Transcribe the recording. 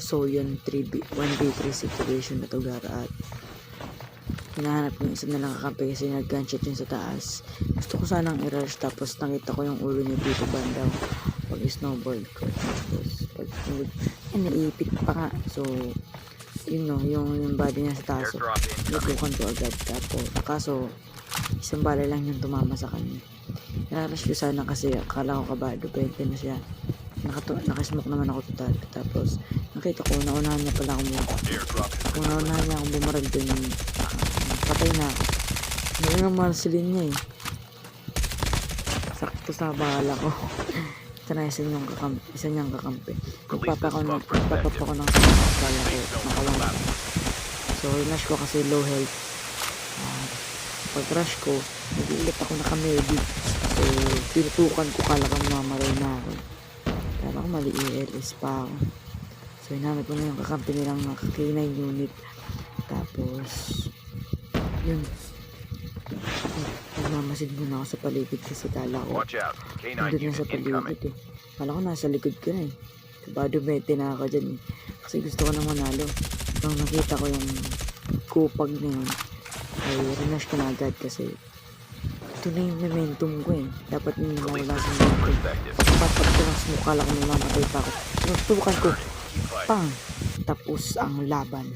So yun, 1v3 situation na to gara at hinahanap ko yung isa na lang kakampi kasi nag-gunshot yun sa taas. Gusto ko sanang i-rush tapos nakita ko yung ulo niya dito bandaw pag snowboard ko. Tapos pag naiipit pa nga. So yun no, yung body niya sa taas. So, natukan ko agad. Tapos kaso isang bala lang yung tumama sa kanya. I-rush ko sana kasi akala ko kabado 20 na siya. Nakasmoke naman ako total. Tapos nakita ko naunahan niya pala akong bumarag dun. Patay na ako. Hindi nga marcelin niya eh. Sakto sa bala ko. Ito na isa niyang kakampi. Nagpapa ko ng bala ko. Nakawan. So rush ko kasi low health. Pag rush ko, nag-iilit ako nakamedic. So pinutukan ko kala kang mamaray na ako. Kala ko mali ELS pa ako. So hinanap ko na yung kakampi nilang K9 unit. Tapos yun, nagmamasid muna ako sa paligid kasi kala ko nandun na sa paligid eh. Kala ko nasa likod ko na eh. Kabado bete na ako dyan eh. Kasi gusto ko nang manalo. Nung nakita ko yung kupag na yun ay rinash ko na agad kasi ito na yung momentum ko eh. Dapat yung nawala sa momentum. Pagpapat ko ng smoke, kala ko namamatay pa ako. Sinusubukan ko, pang, tapos ang laban.